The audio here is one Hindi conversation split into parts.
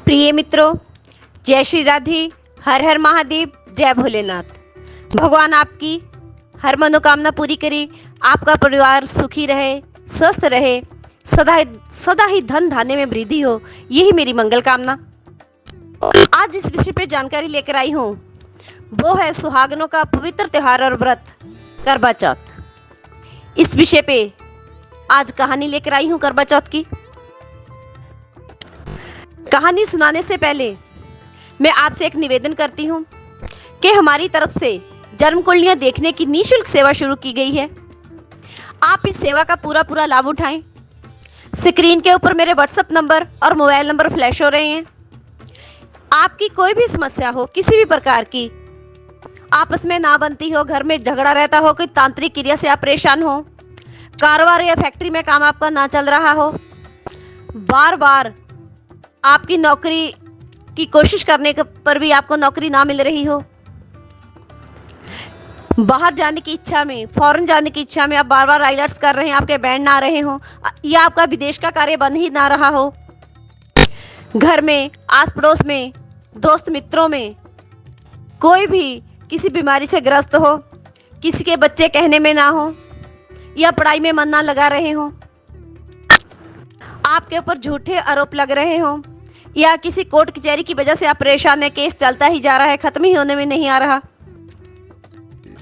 प्रिय मित्रों, जय श्री राधे। हर हर महादेव, जय भोलेनाथ। भगवान आपकी हर मनोकामना पूरी करे, आपका परिवार सुखी रहे, स्वस्थ रहे, सदा सदा ही धन धान्य में वृद्धि हो, यही मेरी मंगल कामना। आज इस विषय पे जानकारी लेकर आई हूँ, वो है सुहागनों का पवित्र त्योहार और व्रत करवा चौथ। इस विषय पे आज कहानी लेकर आई हूँ करवा चौथ की। कहानी सुनाने से पहले मैं आपसे एक निवेदन करती हूँ कि हमारी तरफ से जन्म कुंडलियाँ देखने की निःशुल्क सेवा शुरू की गई है। आप इस सेवा का पूरा लाभ उठाएं। स्क्रीन के ऊपर मेरे व्हाट्सएप नंबर और मोबाइल नंबर फ्लैश हो रहे हैं। आपकी कोई भी समस्या हो, किसी भी प्रकार की, आपस में ना बनती हो, घर में झगड़ा रहता हो, कोई तांत्रिक क्रिया से आप परेशान हो, कारोबार या फैक्ट्री में काम आपका ना चल रहा हो, बार बार आपकी नौकरी की कोशिश करने पर भी आपको नौकरी ना मिल रही हो, बाहर जाने की इच्छा में, फॉरेन जाने की इच्छा में आप बार बार आईलेट्स कर रहे हैं, आपके बैंड ना आ रहे हो, या आपका विदेश का कार्य बन ही ना रहा हो, घर में, आस पड़ोस में, दोस्त मित्रों में कोई भी किसी बीमारी से ग्रस्त हो, किसी के बच्चे कहने में ना हो, या पढ़ाई में मन ना लगा रहे हो, आपके ऊपर झूठे आरोप लग रहे हो, या किसी कोर्ट कचहरी की वजह से आप परेशान है, केस चलता ही जा रहा है, खत्म ही होने में नहीं आ रहा,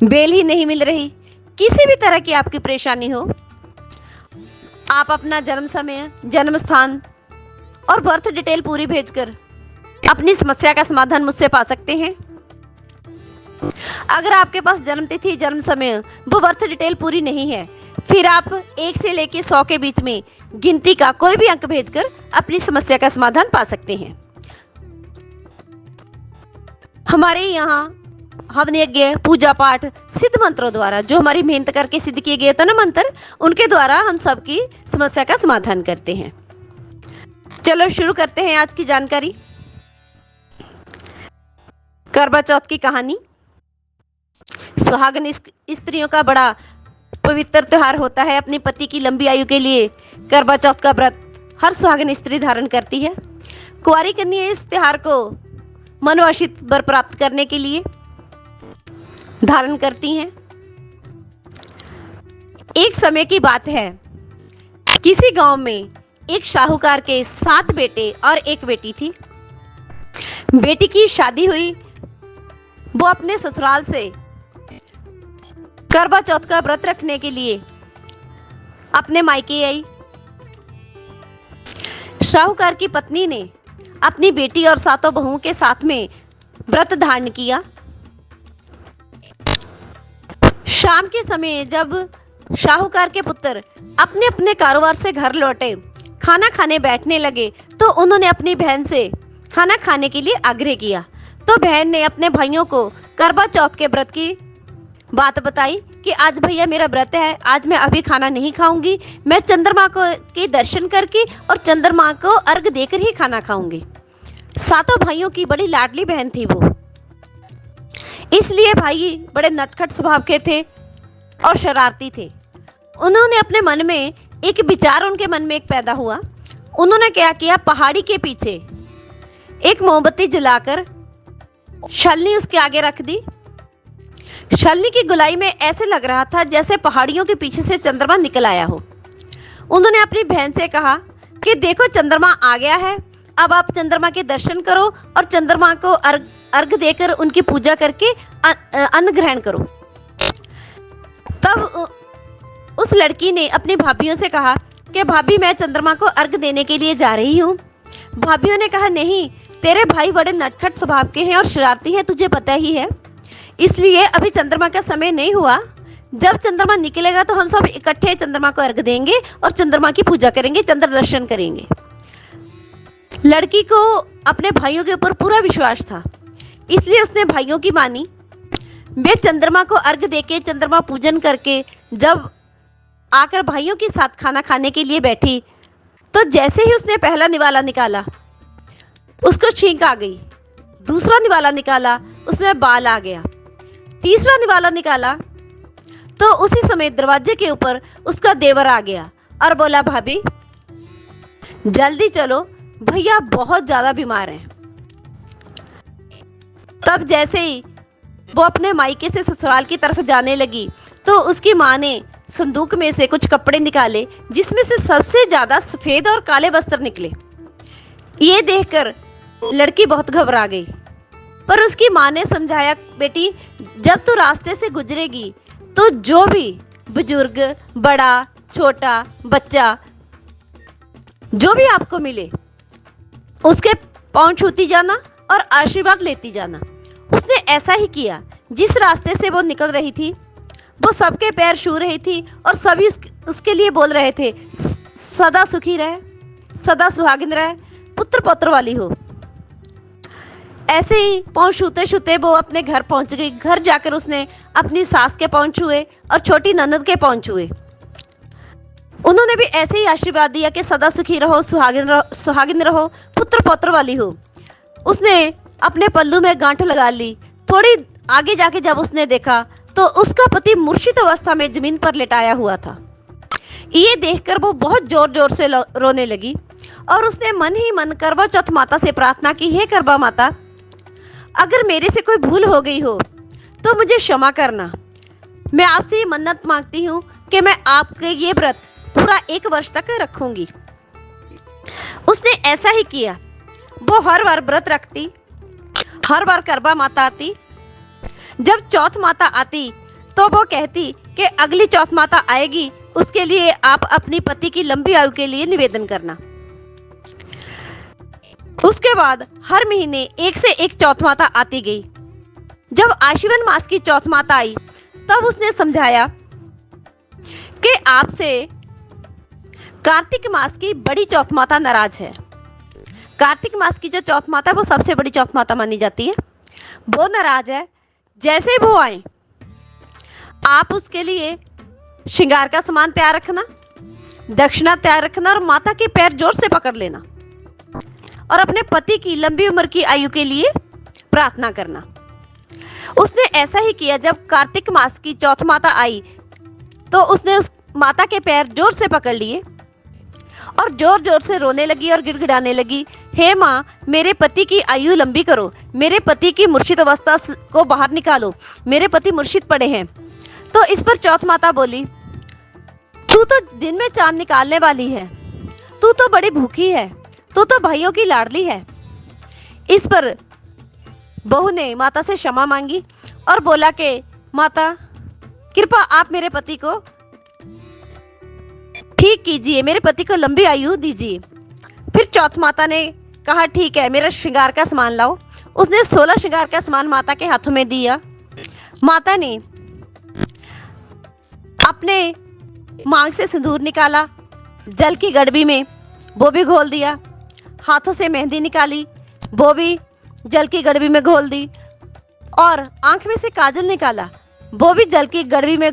बेल ही नहीं मिल रही, किसी भी तरह की आपकी परेशानी हो, आप अपना जन्म समय, जन्म स्थान और बर्थ डिटेल पूरी भेजकर अपनी समस्या का समाधान मुझसे पा सकते हैं। अगर आपके पास जन्म तिथि, जन्म समय, वो बर्थ डिटेल पूरी नहीं है, फिर आप 1 से लेकर 100 के बीच में गिनती का कोई भी अंक भेजकर अपनी समस्या का समाधान पा सकते हैं। हमारे यहाँ हवन यज्ञ, पूजा पाठ, सिद्ध मंत्रों द्वारा, जो हमारी मेहनत करके सिद्ध किए गए थे ना मंत्र, उनके द्वारा हम सबकी समस्या का समाधान करते हैं। चलो शुरू करते हैं आज की जानकारी। करवा चौथ की कहानी। सुहागन स्त्रियों का बड़ा पवित्र त्योहार होता है। अपने पति की लंबी आयु के लिए करवा चौथ का व्रत हर सुहागन स्त्री धारण करती है। कुंवारी कन्या इस त्योहार को मनवांछित वर प्राप्त करने के लिए धारण करती हैं। एक समय की बात है, किसी गांव में एक शाहूकार के 7 बेटे और 1 बेटी थी। बेटी की शादी हुई, वो अपने ससुराल से करवा चौथ का व्रत रखने के लिए अपने मायके आई। शाहूकार की पत्नी ने अपनी बेटी और 7 बहुओं के साथ में व्रत धारण किया। शाम के समय जब शाहूकार के पुत्र अपने अपने कारोबार से घर लौटे, खाना खाने बैठने लगे, तो उन्होंने अपनी बहन से खाना खाने के लिए आग्रह किया। तो बहन ने अपने भाइयों को करवा चौथ के व्रत की बात बताई कि आज भैया मेरा व्रत है, आज मैं अभी खाना नहीं खाऊंगी, मैं चंद्रमा को के दर्शन करके और चंद्रमा को अर्घ देकर ही खाना खाऊंगी। 7 भाइयों की बड़ी लाडली बहन थी वो, इसलिए भाई बड़े नटखट स्वभाव के थे और शरारती थे। उन्होंने अपने मन में एक विचार, उनके मन में एक पैदा हुआ। उन्होंने क्या किया, पहाड़ी के पीछे एक मोमबत्ती जलाकर छलनी उसके आगे रख दी। छलनी की गुलाई में ऐसे लग रहा था जैसे पहाड़ियों के पीछे से चंद्रमा निकल आया हो। उन्होंने अपनी बहन से कहा कि देखो चंद्रमा आ गया है, अब आप चंद्रमा के दर्शन करो और चंद्रमा को अर्घ देकर उनकी पूजा करके अन्न ग्रहण करो। तब उस लड़की ने अपनी भाभीयों से कहा कि भाभी मैं चंद्रमा को अर्घ देने के लिए जा रही हूँ। भाभीयों ने कहा नहीं, तेरे भाई बड़े नटखट स्वभाव के हैं और शरारती हैं, तुझे पता ही है, इसलिए अभी चंद्रमा का समय नहीं हुआ। जब चंद्रमा निकलेगा तो हम सब इकट्ठे चंद्रमा को अर्घ देंगे और चंद्रमा की पूजा करेंगे, चंद्र दर्शन करेंगे। लड़की को अपने भाइयों के ऊपर पूरा विश्वास था, इसलिए उसने भाइयों की मानी। वे चंद्रमा को अर्घ देके, चंद्रमा पूजन करके जब आकर भाइयों के साथ खाना खाने के लिए बैठी, तो जैसे ही उसने पहला निवाला निकाला उसको छींक आ गई। दूसरा निवाला निकाला, उसमें बाल आ गया। तीसरा निवाला निकाला तो उसी समय दरवाजे के ऊपर उसका देवर आ गया और बोला भाभी जल्दी चलो, भैया बहुत ज्यादा बीमार हैं। तब जैसे ही वो अपने मायके से ससुराल की तरफ जाने लगी तो उसकी माँ ने संदूक में से कुछ कपड़े निकाले जिसमें से सबसे ज्यादा सफेद और काले वस्त्र निकले। ये देखकर लड़की बहुत घबरा गई, पर उसकी माँ ने समझाया, बेटी जब तू रास्ते से गुजरेगी तो जो भी बुजुर्ग, बड़ा, छोटा, बच्चा जो भी आपको मिले उसके पाँव छूती जाना और आशीर्वाद लेती जाना। उसने ऐसा ही किया। जिस रास्ते से वो निकल रही थी वो सबके पैर छू रही थी और सभी उसके लिए बोल रहे थे, सदा सुखी रहे, सदा सुहागिन रहे, पुत्र पौत्र वाली हो। ऐसे ही पाँव छूते छूते वो अपने घर पहुंच गई। घर जाकर उसने अपनी सास के पाँव छुए और छोटी ननद के पाँव छुए। उन्होंने भी ऐसे ही आशीर्वाद दिया कि सदा सुखी रहो, सुहागिन रहो, पुत्र पौत्र वाली हो। उसने अपने पल्लू में गांठ लगा ली। थोड़ी आगे जाके जब उसने देखा तो उसका पति मूर्छित अवस्था में जमीन पर लेटाया हुआ था। ये देखकर वो बहुत जोर जोर से रोने लगी और उसने मन ही मन करवा चौथ माता से प्रार्थना की, हे करवा माता, अगर मेरे से कोई भूल हो गई हो तो मुझे क्षमा करना। मैं आपसे ये मन्नत मांगती हूँ कि मैं आपके ये व्रत पूरा 1 वर्ष तक रखूंगी। उसने ऐसा ही किया। वो हर बार व्रत रखती, हर बार करवा माता आती। जब चौथ माता आती तो वो कहती कि अगली चौथ माता आएगी, उसके लिए आप अपनी पति की लंबी आयु के लिए निवेदन करना। उसके बाद हर महीने 1 से 1 चौथ माता आती गई। जब आश्विन मास की चौथ माता आई तब उसने समझाया कि आपसे कार्तिक मास की बड़ी चौथ माता नाराज है। कार्तिक मास की जो चौथ माता है वो सबसे बड़ी चौथ माता मानी जाती है। वो नाराज है। जैसे ही वो आए आप उसके लिए श्रृंगार का सामान तैयार रखना, दक्षिणा तैयार रखना और माता के पैर जोर से पकड़ लेना और अपने पति की लंबी उम्र की आयु के लिए प्रार्थना करना। उसने ऐसा ही किया। जब कार्तिक मास की चौथ माता आई तो उसने उस माता के पैर जोर से पकड़ लिए और जोर जोर से रोने लगी और गिड़गिड़ाने लगी, हे माँ, मेरे पति की आयु लंबी करो, मेरे पति की मूर्छित अवस्था को बाहर निकालो, मेरे पति मूर्छित पड़े हैं। तो इस पर चौथ माता बोली, तू तो दिन में चांद निकालने वाली है, तू तो बड़ी भूखी है, तू तो भाइयों की लाडली है। इस पर बहू ने माता से क्षमा मांगी और बोला कि माता कृपा आप मेरे पति को ठीक कीजिए, मेरे पति को लंबी आयु दीजिए। फिर चौथ माता ने कहा, ठीक है, मेरा श्रृंगार का सामान लाओ। उसने 16 श्रृंगार का सामान माता के हाथों में दिया। माता ने अपने मांग से सिंदूर निकाला, जल की गड़बी में वो भी घोल दिया। हाथों से मेहंदी निकाली, वो भी जल की गड़बी में घोल दी और आंख में से काजल निकाला, वो भी जल की गड़बी में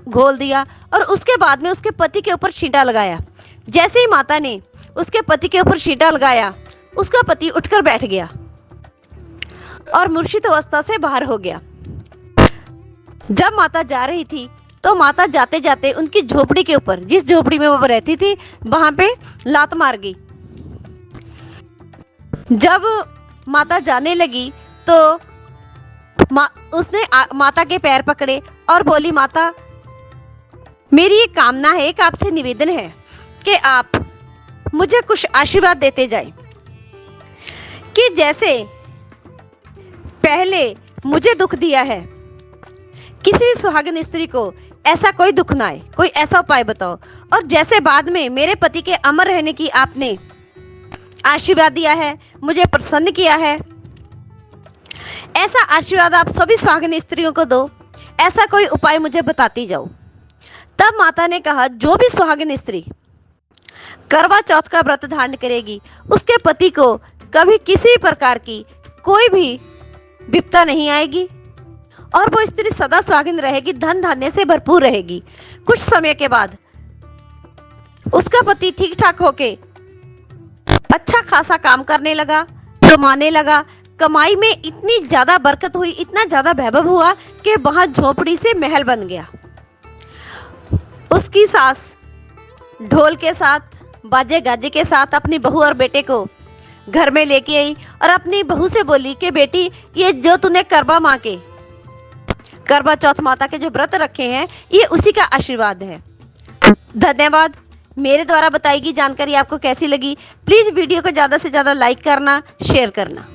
घोल दिया और उसके बाद में उसके पति के ऊपर छींटा लगाया। जैसे ही माता ने उसके पति के ऊपर छींटा लगाया, उसका पति उठकर बैठ गया और मूर्छित अवस्था से बाहर हो गया। जब माता जा रही थी तो माता जाते जाते उनकी झोपड़ी के ऊपर, जिस झोपड़ी में वो रहती थी, वहां पे लात मार गई। जब माता जाने लगी तो उसने माता के पैर पकड़े और बोली, माता, मेरी एक कामना है, एक आपसे निवेदन है कि आप मुझे कुछ आशीर्वाद देते जाएं कि जैसे पहले मुझे दुख दिया है, किसी भी सुहागिन स्त्री को ऐसा कोई दुख ना आए, कोई ऐसा उपाय बताओ। और जैसे बाद में मेरे पति के अमर रहने की आपने आशीर्वाद दिया है, मुझे प्रसन्न किया है, ऐसा आशीर्वाद आप सभी सुहागिन स्त्रियों को दो। ऐसा कोई उपाय मुझे बताती जाओ। तब माता ने कहा, जो भी सुहागिन स्त्री करवा चौथ का व्रत धारण करेगी, उसके पति को कभी किसी भी प्रकार की कोई भी विपदा नहीं आएगी और वो स्त्री सदा सुहागिन रहेगी, धन धान्य से भरपूर रहेगी। कुछ समय के बाद उसका पति ठीक ठाक होके अच्छा खासा काम करने लगा, कमाने लगा। कमाई में इतनी ज्यादा बरकत हुई, इतना ज्यादा वैभव हुआ कि वहां झोपड़ी से महल बन गया। उसकी सास ढोल के साथ, बाजे गाजे के साथ अपनी बहू और बेटे को घर में लेके आई और अपनी बहू से बोली कि बेटी, ये जो तूने करवा चौथ माता के जो व्रत रखे हैं, ये उसी का आशीर्वाद है। धन्यवाद। मेरे द्वारा बताई गई जानकारी आपको कैसी लगी? प्लीज़ वीडियो को ज़्यादा से ज़्यादा लाइक करना, शेयर करना।